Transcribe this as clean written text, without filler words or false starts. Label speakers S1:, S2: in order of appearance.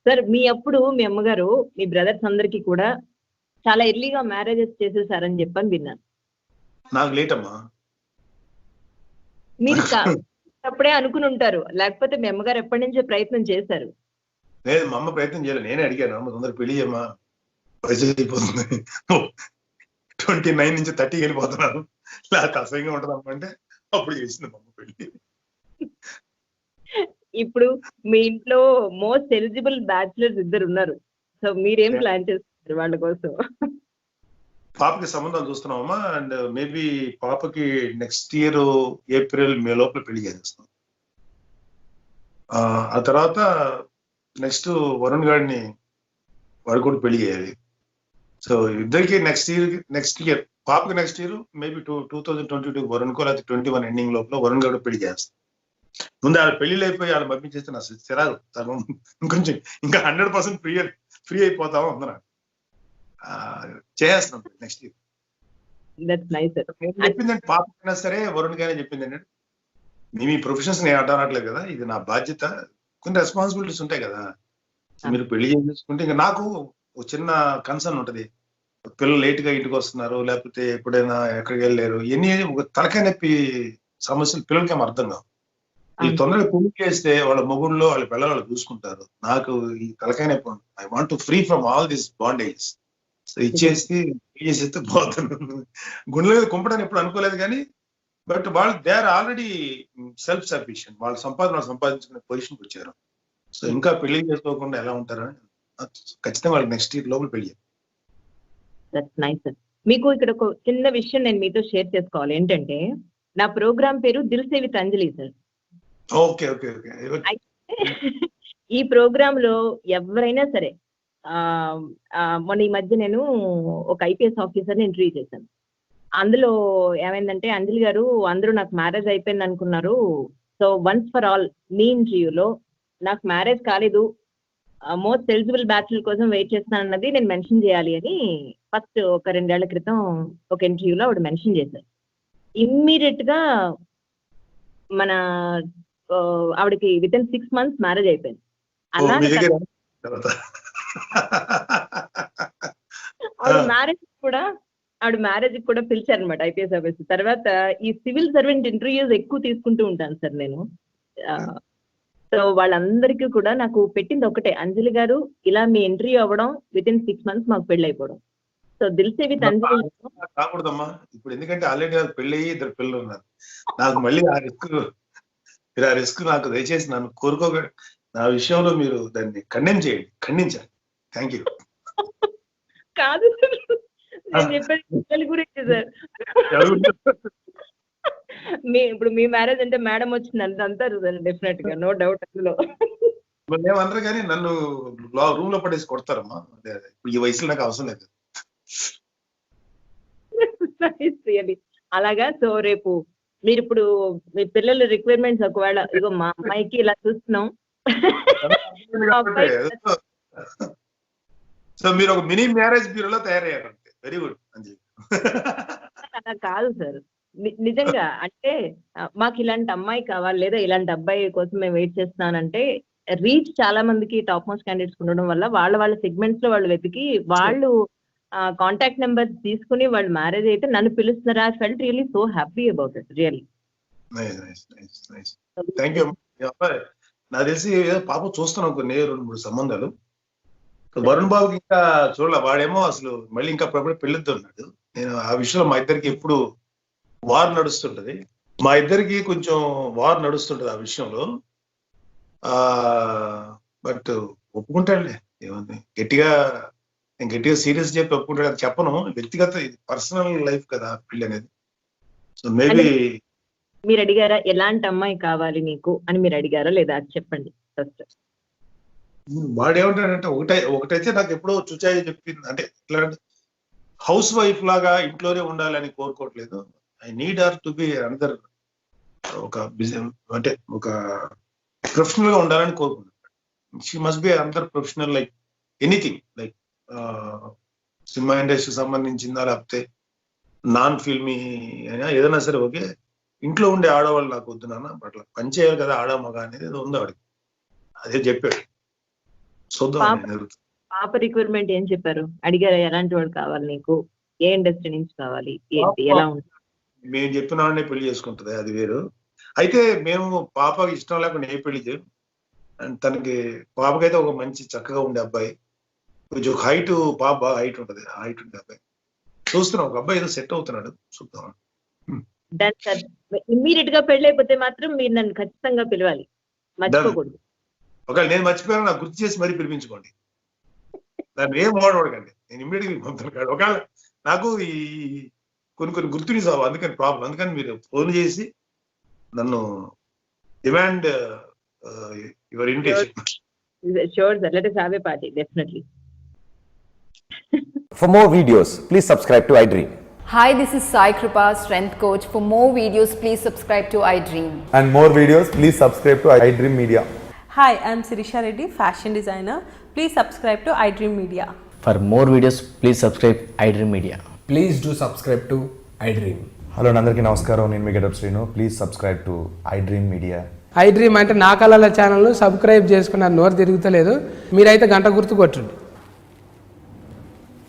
S1: Sir మీ అప్పుడు మీ అమ్మగారు మీ brothers అందరికి కూడా చాలా ఎర్లీగా మ్యారేజెస్ చేసేసారని చెప్పని విన్నాను.
S2: నాకు లేట్ అమ్మా.
S1: మీరు అప్పుడే అనుకుని ఉంటారు, లేకపోతే మీ అమ్మగారు ఎప్పటి నుంచో ప్రయత్నం చేశారు?
S2: లేదు, మా అమ్మ ప్రయత్నం చేయలేదు, నేనే అడిగాను. అమ్మ తొందర పెళ్లి చేయమ్మా, వయసు అయిపోతుంది, 29 నుంచి 30 వెళ్ళిపోతున్నాను, లేకపోతే అసహ్యంగా ఉంటుందమ్మా అంటే అప్పుడు చేసింది మా అమ్మ పెళ్లి.
S1: ఇప్పుడు మీ ఇంట్లో మోస్ట్ ఎలిజిబుల్ బ్యాచులర్స్ 2 ఉన్నారు. సో మీరేం ప్లాన్ చేస్తున్నారు వాళ్ళ కోసం?
S2: పాపకి సంబంధాలు చూస్తున్నామమ్మా. అండ్ మేబీ పాపకి నెక్స్ట్ ఇయర్ ఏప్రిల్ మే లోపల పెళ్లి చేసేస్తాం. ఆ తర్వాత నెక్స్ట్ వరుణ్ గారిని వాడు కూడా పెళ్లి చేయాలి. సో ఇద్దరికి నెక్స్ట్ ఇయర్ పాపకి నెక్స్ట్ ఇయర్ మేబీ 2022 వరుణ్ కో లేకపోతే 21 ఎండింగ్ లోపల వరుణ్ గారు పెళ్లి చేస్తాం. ముందు వాళ్ళ పెళ్లిళ్ళు అయిపోయి వాళ్ళు పంపించేస్తే నా చిరాకు, ఇంకొంచెం ఇంకా 100% ఫ్రీ అయిపోతాము అందరూ చేస్తున్నాం నెక్స్ట్ ఇయర్. చెప్పిందంటే పాపైనా సరే వరుణ్ గానే చెప్పింది ఏంటంటే, మేము ఈ ప్రొఫెషన్స్ నేను అడ్డనట్లేదు కదా, ఇది నా బాధ్యత, కొన్ని రెస్పాన్సిబిలిటీస్ ఉంటాయి కదా, మీరు పెళ్లి చేసుకుంటే ఇంకా నాకు ఒక చిన్న కన్సర్న్ ఉంటది, పిల్లలు లేట్ గా ఇంటికి వస్తున్నారు, లేకపోతే ఎప్పుడైనా ఎక్కడికి వెళ్ళారు, ఇవన్నీ ఒక తలకాయ నొప్పి సమస్యలు పిల్లలకి ఏమో అర్థం కావు. ఈ తొందరగా పెళ్లి చేస్తే వాళ్ళ మొగుళ్ళు వాళ్ళ పిల్లలు చూసుకుంటారు. నాకు ఈ తలకాయ నొప్పి, I want to free from all this bondages. So ఇచ్చేసి చేసేస్తే పోతాను. గుండెల మీద కుంపడని ఎప్పుడు అనుకోలేదు కానీ, బట్ వాళ్ళు they are already self sufficient, వాళ్ళ సంపాదన సంపాదించుకునే పొజిషన్కి వచ్చారు. సో ఇంకా పెళ్లి చేసుకోకుండా ఎలా ఉంటారని ఖచ్చితంగా వాళ్ళకి నెక్స్ట్ ఇయర్ లోపల పెళ్లి.
S1: మీకు ఇక్కడ ఒక చిన్న విషయం నేను మీతో షేర్ చేసుకోవాలి. ఏంటంటే నా ప్రోగ్రామ్ పేరు Dil Se with Anjali sir.
S2: Okay okay okay.
S1: ఈ ప్రోగ్రామ్ లో ఎవరైనా సరే, మొన్న ఈ మధ్య నేను ఒక ఐపీఎస్ ఆఫీసర్ని ఇంటర్వ్యూ చేశాను. అందులో ఏమైందంటే, అంజలి గారు అందరూ నాకు మ్యారేజ్ అయిపోయింది అనుకున్నారు, సో వన్స్ ఫర్ ఆల్ మీ ఇంటర్వ్యూలో నాకు మ్యారేజ్ కాలేదు, మోస్ట్ ఎలిజిబుల్ బ్యాచులర్ కోసం వెయిట్ చేస్తాను అన్నది నేను మెన్షన్ చేయాలి అని ఫస్ట్ ఒక 2 ఏళ్ల క్రితం ఒక ఇంటర్వ్యూలో ఆవిడ మెన్షన్ చేశారు. ఇమ్మీడియట్ గా మన ఆవిడకి విత్ ఇన్ 6 months మ్యారేజ్ అయిపోయింది. అలాగే ఆవిడ మ్యారేజ్ కూడా పిలిచారనమాట ఐపీఎస్ ఆఫీసర్. తర్వాత ఈ సివిల్ సర్వెంట్ ఇంటర్వ్యూస్ ఎక్కువ తీసుకుంటూ ఉంటాను సార్ నేను. సో వాళ్ళందరికీ కూడా నాకు పెట్టింది ఒకటే, అంజలి గారు ఇలా మీ ఇంటర్వ్యూ అవ్వడం, విత్ ఇన్ 6 months మాకు పెళ్లి అయిపోవడం. సో దిల్ సే విత్ అంజలి
S2: కాకూడదమ్మా ఇప్పుడు, ఎందుకంటే ఆల్రెడీ నాకు పెళ్లి అయ్యి 2 పిల్లలు ఉన్నారు. నాకు మళ్ళీ ఆ రిస్క్ నాకు దయచేసి నన్ను కోరుకోక, నా విషయంలో మీరు దాన్ని ఖండించాలి. Thank you.
S1: కాదు నేను చెప్పేది పిల్లల గురించి సార్. ఇప్పుడు మీ మ్యారేజ్ అంటే మేడం వచ్చింది అంత అంటారు సార్, డెఫినెట్ గా, నో డౌట్ అందులో.
S2: మేమందరూ కానీ నన్ను రూమ్ లో పడేసి కొడతారమ్మా, ఈ వయసులో నాకు అవసరం లేదు.
S1: అలాగా. సో రేపు మీరు ఇప్పుడు మీ పిల్లల రిక్వైర్మెంట్స్ ఒకవేళ, ఇగో మా అమ్మాయికి ఇలా చూస్తున్నాం,
S2: సో మీరు ఒక మినీ మ్యారేజ్ బ్యూరోలో తయారయ్యారు. వెరీ గుడ్ అంజలి.
S1: అలా కాదు సార్, నిజంగా అంటే మాకు ఇలాంటి అమ్మాయి కావాలి లేదా ఇలాంటి అబ్బాయి కోసం మేము వెయిట్ చేస్తున్నానంటే, రీచ్ చాలా మందికి టాప్ మోస్ట్ క్యాండిడేట్స్ ఉండడం వల్ల వాళ్ళ సెగ్మెంట్స్ లో వాళ్ళు వెతికి వాళ్ళు కాంటాక్ట్ నెంబర్స్ తీసుకుని వాళ్ళు మ్యారేజ్ అయితే నన్ను పిలుస్తున్నారు. I felt really so happy about it, really.
S2: Thank you. నాకు తెలిసి పాప చూస్తున్నాం కొన్ని 2-3 సంబంధాలు. వరుణ్ బాబుకి ఇంకా చూడాల, వాడేమో అసలు మళ్ళీ ఇంకా పెళ్ళిద్దు అన్నాడు. నేను ఆ విషయంలో మా ఇద్దరికి ఎప్పుడు వార్ నడుస్తుంటది, ఆ విషయంలో. బట్ ఒప్పుకుంటాడులే, ఏముంది, నేను గట్టిగా సీరియస్ చెప్పి ఒప్పుకుంటాడు చెప్పను. వ్యక్తిగత పర్సనల్ లైఫ్ కదా పెళ్లి అనేది. సో మేబీ
S1: మీరు అడిగారా ఎలాంటి అమ్మాయి కావాలి నీకు అని, మీరు అడిగారా లేదా చెప్పండి ఫస్ట్.
S2: వాడు ఏమంటాడంటే, ఒకటైతే నాకు ఎప్పుడో చుచాయి చెప్పింది, అంటే ఇట్లా హౌస్ వైఫ్ లాగా ఇంట్లోనే ఉండాలని కోరుకోవట్లేదు. I need her to be another, ఒక అంటే ఒక ప్రొఫెషనల్ గా ఉండాలని కోరుకుంటున్నాడు. She must be another professional, like anything, like cinema ఇండస్ట్రీకి సంబంధించిందా, లేకపోతే నాన్ ఫిల్మీ అయినా ఏదైనా సరే ఓకే. ఇంట్లో ఉండే ఆడవాళ్ళు నాకు వద్దు నాన్న, అట్లా పని చేయాలి కదా ఆడ మగ అనేది ఏదో ఉంది వాడికి, అదే చెప్పాడు. చూద్దాం.
S1: పాప రిక్వైర్మెంట్ ఏం చెప్పారు? అడిగారు ఎలాంటి వాడు కావాలి నీకు, ఏ ఇండస్ట్రీ నుంచి కావాలి, ఏంటి, ఎలా ఉంటుంది?
S2: మేము చెప్పిన వాడిని పెళ్లి చేసుకుంటది, అది వేరు. అయితే మేము పాపకి ఇష్టం లేకుండా ఏ పెళ్లి చేయం. తనకి పాపకైతే ఒక మంచి చక్కగా ఉండే అబ్బాయి, కొంచెం హైట్, పాప బాగా హైట్ ఉంటది, హైట్ ఉండే అబ్బాయి చూస్తున్నాం. ఒక అబ్బాయి ఏదో సెట్ అవుతున్నాడు, చూద్దాం.
S1: ఇమ్మీడియట్ గా పెళ్లి అయిపోతే మాత్రం మీరు నన్ను ఖచ్చితంగా పిలవాలి, మర్చిపోకూడదు.
S2: ఒకవేళ నేను మర్చిపోయాను నాకు గుర్తు చేసి మరీ పిలిపించుకోండి, దాన్ని ఏం ఓడకండి. నేను ఇమ్మీడియట్గా పంపుతాను. ఒకవేళ నాకు ఈ కొన్ని గుర్తుని సాగు, అందుకని ప్రాబ్లం. అందుకని మీరు ఫోన్ చేసి నన్ను demand your invitation.
S1: Sure sir, let us have a party, definitely.
S3: For more videos, please subscribe to iDream.
S4: Hi, this is Sai Kripa, Strength Coach. For more videos, please subscribe to iDream.
S5: And more videos, please subscribe to iDream Media.
S6: Hi, I'm Sirisha Reddy, fashion designer. Please subscribe to iDream Media.
S7: For more videos, please subscribe iDream Media.
S8: Please do subscribe to iDream.
S5: Hello అందరికీ నమస్కారం, నేను మీ getup Srinu. Please subscribe to iDream Media.
S9: iDream అంటే నా కళల channel subscribe చేసుకున్న నోరు తిరుగుతలేదు, మీరైతే గంట గుర్తు కొట్టండి.